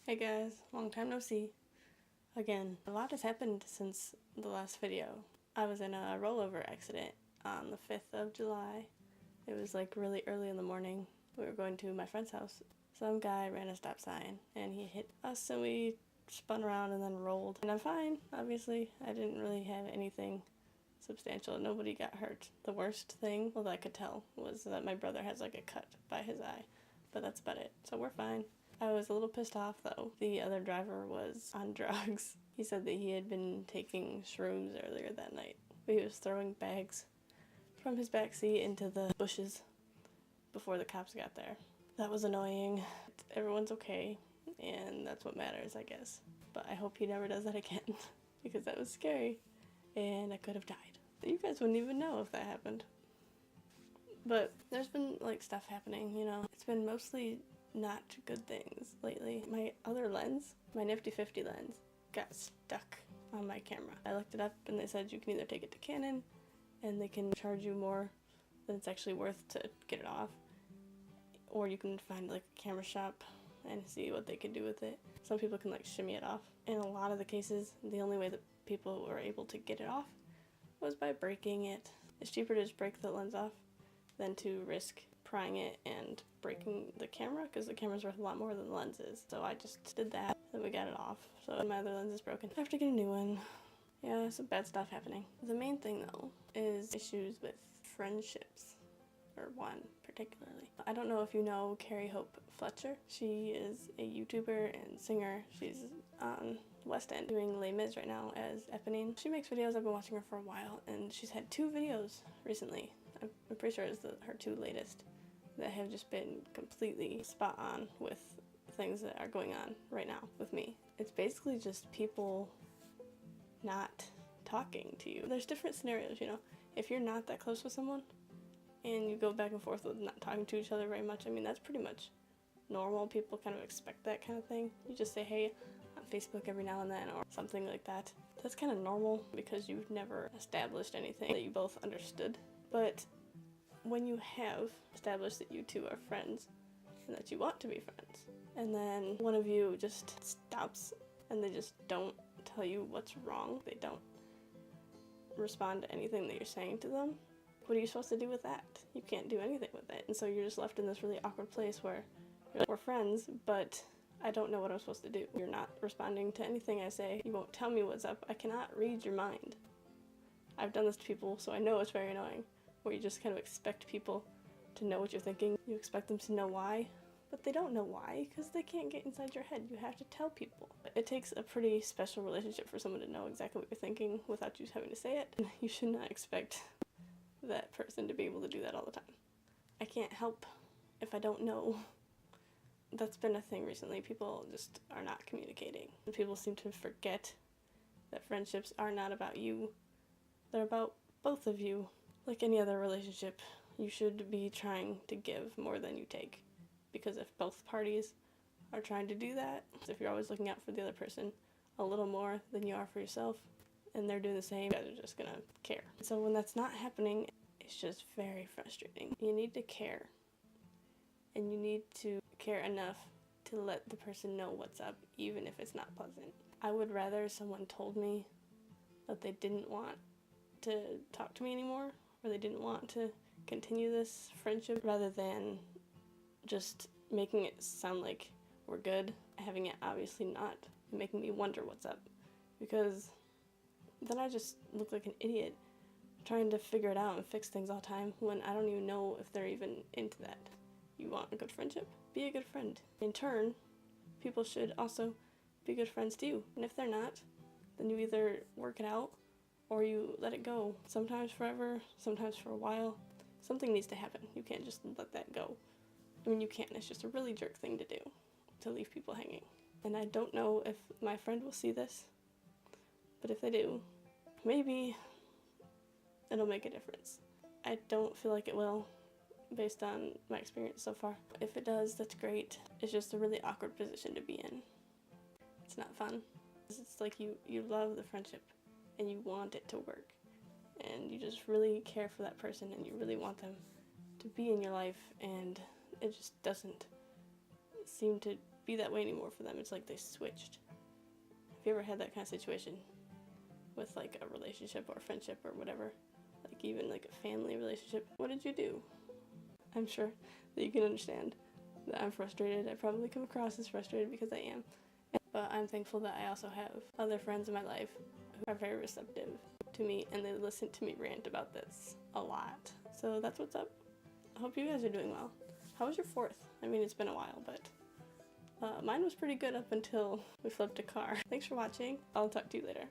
Hey guys, long time no see. Again, a lot has happened since the last video. I was in a rollover accident on the 5th of July. It was like really early in the morning. We were going to my friend's house. Some guy ran a stop sign and he hit us and we spun around and then rolled. And I'm fine, obviously. I didn't really have anything substantial. Nobody got hurt. The worst thing, well, that I could tell, was that my brother has like a cut by his eye. But that's about it. So we're fine. I was a little pissed off though. The other driver was on drugs. He said that he had been taking shrooms earlier that night. He was throwing bags from his backseat into the bushes before the cops got there. That was annoying. Everyone's okay, and that's what matters, I guess. But I hope he never does that again, because that was scary, and I could have died. You guys wouldn't even know if that happened. But there's been like stuff happening, you know. It's been mostly not good things lately. My other lens, my Nifty 50 lens, got stuck on my camera. I looked it up and they said you can either take it to Canon and they can charge you more than it's actually worth to get it off, or you can find like a camera shop and see what they can do with it. Some people can like shimmy it off. In a lot of the cases, the only way that people were able to get it off was by breaking it. It's cheaper to just break the lens off than to risk prying it and breaking the camera, because the camera's worth a lot more than the lens is. So I just did that, and we got it off. So my other lens is broken. I have to get a new one. Yeah, some bad stuff happening. The main thing though is issues with friendships, or one particularly. I don't know if you know Carrie Hope Fletcher. She is a YouTuber and singer. She's on West End doing Les Mis right now as Eponine. She makes videos. I've been watching her for a while, and she's had 2 videos recently. I'm pretty sure it's her 2 latest that have just been completely spot on with things that are going on right now with me. It's basically just people not talking to you. There's different scenarios, you know. If you're not that close with someone and you go back and forth with not talking to each other very much, I mean, that's pretty much normal. People kind of expect that kind of thing. You just say hey on Facebook every now and then or something like that. That's kind of normal because you've never established anything that you both understood. But when you have established that you two are friends and that you want to be friends, and then one of you just stops and they just don't tell you what's wrong, they don't respond to anything that you're saying to them, what are you supposed to do with that? You can't do anything with it. And so you're just left in this really awkward place where you're like, we're friends, but I don't know what I'm supposed to do. You're not responding to anything I say. You won't tell me what's up. I cannot read your mind. I've done this to people, so I know it's very annoying, where you just kind of expect people to know what you're thinking. You expect them to know why, but they don't know why because they can't get inside your head. You have to tell people. It takes a pretty special relationship for someone to know exactly what you're thinking without you having to say it. And you should not expect that person to be able to do that all the time. I can't help if I don't know. That's been a thing recently. People just are not communicating. And people seem to forget that friendships are not about you. They're about both of you. Like any other relationship, you should be trying to give more than you take. Because if both parties are trying to do that, if you're always looking out for the other person a little more than you are for yourself, and they're doing the same, you guys are just gonna care. So when that's not happening, it's just very frustrating. You need to care. And you need to care enough to let the person know what's up, even if it's not pleasant. I would rather someone told me that they didn't want to talk to me anymore, or they didn't want to continue this friendship, rather than just making it sound like we're good, having it obviously not, and making me wonder what's up. Because then I just look like an idiot trying to figure it out and fix things all the time when I don't even know if they're even into that. You want a good friendship? Be a good friend. In turn, people should also be good friends to you. And if they're not, then you either work it out or you let it go. Sometimes forever, sometimes for a while. Something needs to happen. You can't just let that go. I mean, you can. It's just a really jerk thing to do, to leave people hanging. And I don't know if my friend will see this, but if they do, maybe it'll make a difference. I don't feel like it will, based on my experience so far. If it does, that's great. It's just a really awkward position to be in. It's not fun. It's like you love the friendship and you want it to work, and you just really care for that person and you really want them to be in your life, and it just doesn't seem to be that way anymore for them. It's like they switched. Have you ever had that kind of situation with like a relationship or a friendship or whatever? Like even like a family relationship? What did you do? I'm sure that you can understand that I'm frustrated. I probably come across as frustrated because I am. But I'm thankful that I also have other friends in my life who are very receptive to me, and they listen to me rant about this a lot. So that's what's up. I hope you guys are doing well. How was your 4th? I mean, it's been a while, but mine was pretty good up until we flipped a car. Thanks for watching. I'll talk to you later.